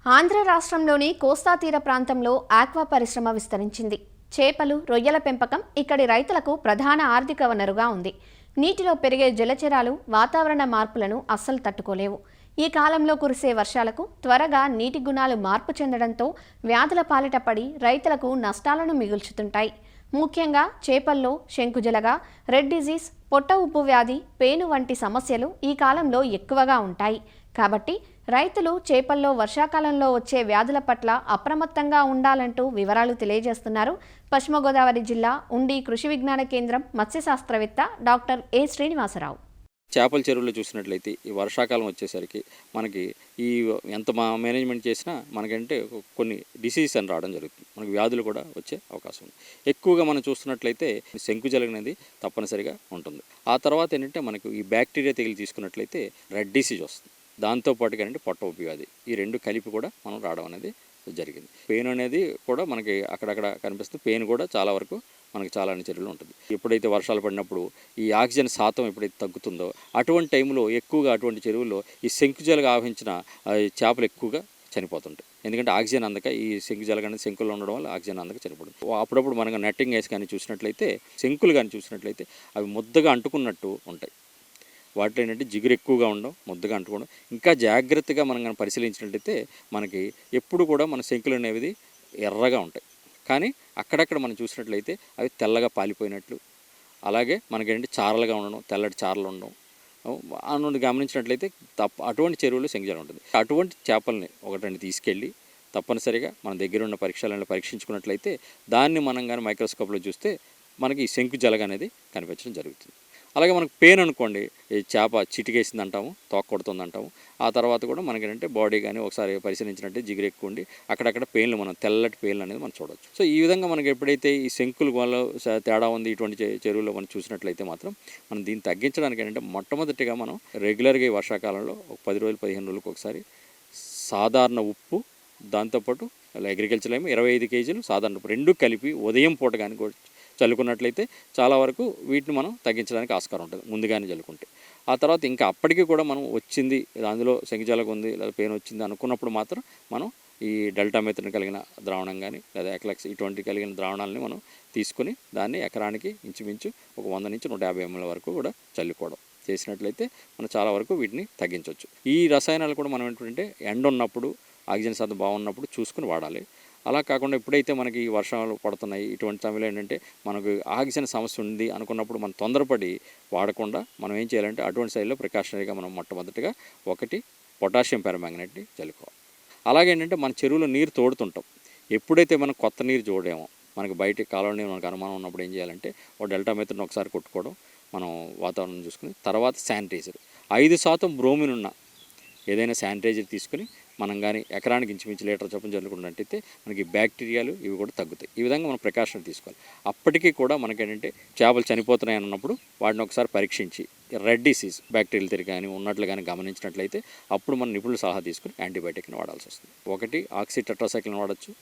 ఆంధ్ర రాష్ట్రంలోని కోస్తా తీర ప్రాంతంలో ఆక్వా పరిశ్రమ విస్తరించింది. చేపలు, రొయ్యల పెంపకం ఇక్కడి రైతులకు ప్రధాన ఆర్థిక వనరుగా ఉంది. నీటిలో పెరిగే జలచరాలు వాతావరణ మార్పులను అస్సలు తట్టుకోలేవు. ఈ కాలంలో కురిసే వర్షాలకు త్వరగా నీటి గుణాలు మార్పు చెందడంతో వ్యాధుల పాలిట పడి రైతులకు నష్టాలను మిగుల్చుతుంటాయి. ముఖ్యంగా చేపల్లో శంకుజలగ, రెడ్ డిజీజ్, పొట్ట ఉప్పు వ్యాధి, పేను వంటి సమస్యలు ఈ కాలంలో ఎక్కువగా ఉంటాయి. కాబట్టి రైతులు చేపల్లో వర్షాకాలంలో వచ్చే వ్యాధుల పట్ల అప్రమత్తంగా ఉండాలంటూ వివరాలు తెలియజేస్తున్నారు పశ్చిమ గోదావరి జిల్లా ఉండి కృషి విజ్ఞాన కేంద్రం మత్స్యశాస్త్రవేత్త డాక్టర్ ఏ శ్రీనివాసరావు. చేపల చెరువులు చూసినట్లయితే ఈ వర్షాకాలం వచ్చేసరికి మనకి ఈ ఎంత మేనేజ్మెంట్ చేసినా మనకంటే కొన్ని డిసీజ్ అని రావడం జరుగుతుంది. మనకి వ్యాధులు కూడా వచ్చే అవకాశం ఉంది. ఎక్కువగా మనం చూస్తున్నట్లయితే శంకుజలం అనేది తప్పనిసరిగా ఉంటుంది. ఆ తర్వాత ఏంటంటే మనకు ఈ బ్యాక్టీరియా తెగిలి తీసుకున్నట్లయితే రెడ్ డిసీజ్ వస్తుంది. దాంతోపాటుగా అంటే పొట్ట ఉబ్బు వ్యాధి, ఈ రెండు కలిపి కూడా మనం రావడం అనేది జరిగింది. పెయిన్ అనేది కూడా మనకి అక్కడక్కడ కనిపిస్తుంది. పెయిన్ కూడా చాలా వరకు మనకి చాలా చర్యలు ఉంటుంది. ఎప్పుడైతే వర్షాలు పడినప్పుడు ఈ ఆక్సిజన్ శాతం ఎప్పుడైతే తగ్గుతుందో అటువంటి టైంలో ఎక్కువగా అటువంటి చెరువుల్లో ఈ శంకుజలుగా ఆవహించిన చేపలు ఎక్కువగా చనిపోతుంటాయి. ఎందుకంటే ఆక్సిజన్ అందక ఈ శంకుజల కానీ శంకుల్లో ఉండడం వల్ల ఆక్సిజన్ అందక చనిపోతుంది. అప్పుడప్పుడు మనకు నెట్టింగ్ వేసి కానీ చూసినట్లయితే, శంకులు కానీ చూసినట్లయితే అవి ముద్దగా అంటుకున్నట్టు ఉంటాయి. వాటిలో ఏంటంటే జిగురు ఎక్కువగా ఉండడం, ముద్దగా అంటుకోవడం. ఇంకా జాగ్రత్తగా మనం కానీ పరిశీలించినట్లయితే మనకి ఎప్పుడు కూడా మన శంకులు అనేవి ఎర్రగా ఉంటాయి. కానీ అక్కడక్కడ మనం చూసినట్లయితే అవి తెల్లగా పాలిపోయినట్లు, అలాగే మనకేంటి చారలుగా ఉండడం, తెల్లటి చారలు ఉండడం అన్నది గమనించినట్లయితే అటువంటి చెరువులు శంకుజలం ఉంటుంది. అటువంటి చేపల్ని ఒకటి తీసుకెళ్ళి తప్పనిసరిగా మన దగ్గర ఉన్న పరీక్షలను పరీక్షించుకున్నట్లయితే దాన్ని మనం కానీ మైక్రోస్కోప్లో చూస్తే మనకి ఈ శంకుజలగ అనేది కనిపించడం జరుగుతుంది. అలాగే మనకు పెయిన్ అనుకోండి, ఈ చేప చిటికేసింది అంటాము, తోక కొడుతుంది అంటాము. ఆ తర్వాత కూడా మనకేంటంటే బాడీ కానీ ఒకసారి పరిశీలించినట్టే జిగురు ఎక్కువ ఉండి అక్కడక్కడ పెయిన్లు, మనం తెల్లటి పెయిన్లు అనేది మనం చూడవచ్చు. సో ఈ విధంగా మనకి ఎప్పుడైతే ఈ శంకుల వల్ల తేడా ఉంది ఇటువంటి చెరువుల్లో మనం చూసినట్లయితే మాత్రం మనం దీన్ని తగ్గించడానికి ఏంటంటే మొట్టమొదటిగా మనం రెగ్యులర్గా ఈ వర్షాకాలంలో ఒక 10 రోజులు 15 రోజులకు ఒకసారి సాధారణ ఉప్పు, దాంతోపాటు అగ్రికల్చర్ ఏమో 25 కేజీలు సాధారణ ఉప్పు రెండు కలిపి ఉదయం పూట కానీ చల్లుకున్నట్లయితే చాలా వరకు వీటిని మనం తగ్గించడానికి ఆస్కారం ఉంటుంది ముందుగానే చల్లుకుంటే. ఆ తర్వాత ఇంకా అప్పటికి కూడా మనం వచ్చింది అందులో శంకుజలగ ఉంది లేదా పెయిన్ వచ్చింది అనుకున్నప్పుడు మాత్రం మనం ఈ డెల్టామెథ్రిన్ కలిగిన ద్రావణం కానీ లేదా ఎక్లెక్స్ ఇటువంటి కలిగిన ద్రావణాలని మనం తీసుకుని దాన్ని ఎకరానికి ఇంచుమించు ఒక 100 నుంచి 150 ml వరకు కూడా చల్లుకోవడం చేసినట్లయితే మనం చాలా వరకు వీటిని తగ్గించవచ్చు. ఈ రసాయనాలు కూడా మనం ఏంటంటే ఎండ ఉన్నప్పుడు, ఆక్సిజన్ శాతం బాగున్నప్పుడు చూసుకుని వాడాలి. అలా కాకుండా ఎప్పుడైతే మనకి వర్షాలు పడుతున్నాయి ఇటువంటి సమయంలో ఏంటంటే మనకు ఆక్సిజన్ సమస్య ఉంది అనుకున్నప్పుడు మనం తొందరపడి వాడకుండా మనం ఏం చేయాలంటే అటువంటి శైలిలో ప్రికాషనరీగా మనం మొట్టమొదటిగా ఒకటి పొటాషియం పెర్మాంగనేట్ని చల్లుకోవాలి. అలాగే ఏంటంటే మన చెరువులో నీరు తోడుతుంటాం. ఎప్పుడైతే మనం కొత్త నీరు చూడేమో, మనకు బయట కాలువ నీరు మనకు అనుమానం ఉన్నప్పుడు ఏం చేయాలంటే ఒక డెల్టామెథ్రిన్ ఒకసారి కొట్టుకోవడం, మనం వాతావరణం చూసుకుని తర్వాత శానిటైజర్ 5% బ్రోమిన్ ఉన్న ఏదైనా శానిటైజర్ తీసుకుని మనం కానీ ఎకరానికి ఇంచుమించు లీటర్ చొప్పున చల్లుకున్నట్టయితే మనకి బ్యాక్టీరియాలు ఇవి కూడా తగ్గుతాయి. ఈ విధంగా మనం ప్రికాషన్ తీసుకోవాలి. అప్పటికీ కూడా మనకేంటంటే చేపలు చనిపోతున్నాయి అన్నప్పుడు వాటిని ఒకసారి పరీక్షించి రెడ్ డిసీజ్ బ్యాక్టీరియల్ తిరిగి కానీ ఉన్నట్లు కానీ గమనించినట్లయితే అప్పుడు మనం నిపుణుల సలహా తీసుకుని యాంటీబయాటిక్ని వాడాల్సి వస్తుంది. ఒకటి ఆక్సిటెట్రాసైక్లిన్ వాడచ్చు,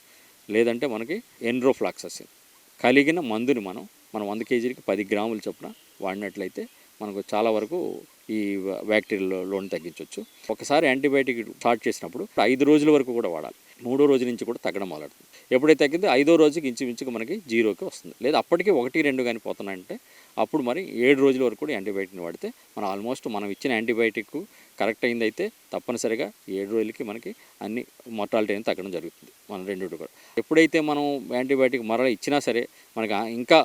లేదంటే మనకి ఎన్రోఫ్లాక్ససిన్ కలిగిన మందుని మనం 100 కేజీలకి 10 గ్రాముల చొప్పున వాడినట్లయితే మనకు చాలా వరకు ఈ బ్యాక్టీరియాలోని తగ్గించవచ్చు. ఒకసారి యాంటీబయాటిక్ స్టార్ట్ చేసినప్పుడు 5 రోజుల వరకు కూడా వాడాలి. 3వ రోజు నుంచి కూడా తగ్గడం మొదలవుతుంది. ఎప్పుడైతే తగ్గిందో 5వ రోజుకి ఇంచుమించుగా మనకి 0కి వస్తుంది. లేదా అప్పటికే 1-2 కానీ పోతున్నాయంటే అప్పుడు మరి 7 రోజుల వరకు కూడా యాంటీబయాటిక్ని వాడితే మనం ఆల్మోస్ట్ మనం ఇచ్చిన యాంటీబయాటిక్ కరెక్ట్ అయిందైతే తప్పనిసరిగా 7 రోజులకి మనకి అన్ని మొర్టాలిటీ అనేది తగ్గడం జరుగుతుంది. మన రెండింటి కూడా ఎప్పుడైతే మనం యాంటీబయాటిక్ మరలా ఇచ్చినా సరే మనకి ఇంకా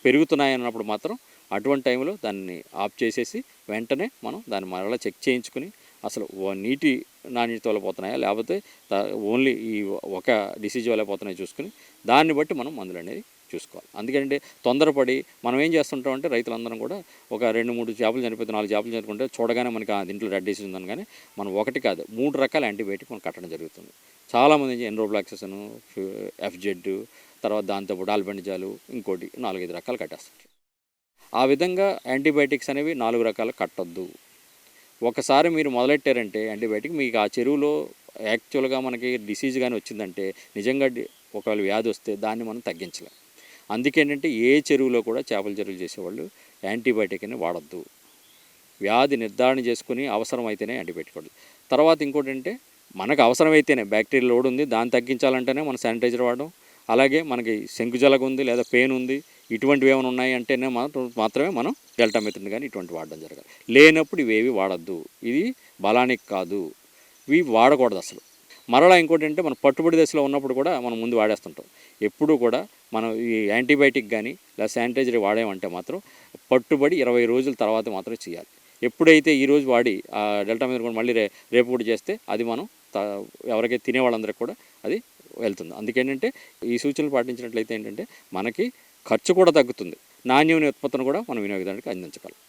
పెరుగుతున్నాయన్నప్పుడు మాత్రం అటువంటి టైంలో దాన్ని ఆఫ్ చేసేసి వెంటనే మనం దాన్ని మరలా చెక్ చేయించుకుని అసలు నీటి నాణ్యత వల్ల పోతున్నాయా లేకపోతే ఓన్లీ ఈ ఒక డిసీజ్ వల్ల పోతున్నాయో చూసుకుని దాన్ని బట్టి మనం మందులు అనేది చూసుకోవాలి. అందుకంటే తొందరపడి మనం ఏం చేస్తుంటామంటే రైతులందరం కూడా ఒక 2-3 చేపలు చనిపోతే 4 చేపలు చనిపోతే చూడగానే మనకి దీంట్లో రెడ్ డిసీజ్ ఉందని కానీ మనం ఒకటి కాదు 3 రకాల యాంటీబయాటిక్ మనం కట్టడం జరుగుతుంది. చాలామంది ఎన్రోఫ్లాక్ససిన్, ఎఫ్జెడ్, తర్వాత దాంతోపాటు ఆల్బెండజాలు, ఇంకోటి 4-5 రకాలు కట్టేస్తారు. ఆ విధంగా యాంటీబయాటిక్స్ అనేవి 4 రకాలు కట్టొద్దు. ఒకసారి మీరు మొదలెట్టారంటే యాంటీబయాటిక్ మీకు ఆ చెరువులో యాక్చువల్గా మనకి డిసీజ్ కానీ వచ్చిందంటే నిజంగా ఒకవేళ వ్యాధి వస్తే దాన్ని మనం తగ్గించలేం. అందుకేంటంటే ఏ చెరువులో కూడా చేపల చెరువులు చేసేవాళ్ళు యాంటీబయాటిక్ అని వాడద్దు. వ్యాధి నిర్ధారణ చేసుకుని అవసరమైతేనే యాంటీబయాటిక్ వాడాలి. తర్వాత ఇంకోటి అంటే మనకు అవసరమైతేనే బ్యాక్టీరియల్ లోడ్ ఉంది, దాన్ని తగ్గించాలంటేనే మనం శానిటైజర్ వాడడం. అలాగే మనకి శంకుజలగ ఉంది లేదా పెయిన్ ఉంది, ఇటువంటివి ఏమైనా ఉన్నాయి అంటేనే మాత్రమే మనం డెల్టామెథ్రిన్ కానీ ఇటువంటి వాడడం జరగాలి. లేనప్పుడు ఇవేవి వాడద్దు. ఇది బలానికి కాదు, ఇవి వాడకూడదు అసలు. మరలా ఇంకోటి అంటే మనం పట్టుబడి దశలో ఉన్నప్పుడు కూడా మనం ముందు వాడేస్తుంటాం. ఎప్పుడూ కూడా మనం ఈ యాంటీబయాటిక్ కానీ లేదా శానిటైజర్ వాడామంటే మాత్రం పట్టుబడి 20 రోజుల తర్వాత మాత్రమే చేయాలి. ఎప్పుడైతే ఈరోజు వాడి ఆ డెల్టామెథ్రిన్ కూడా మళ్ళీ రేపు కూడా చేస్తే అది మనం ఎవరికైతే తినే వాళ్ళందరికీ కూడా అది వెళ్తుంది. అందుకేంటంటే ఈ సూచనలు పాటించినట్లయితే ఏంటంటే మనకి ఖర్చు కూడా తగ్గుతుంది, నాణ్యమైన ఉత్పత్తిని కూడా మనం వినియోగదారునికి అందించగలం.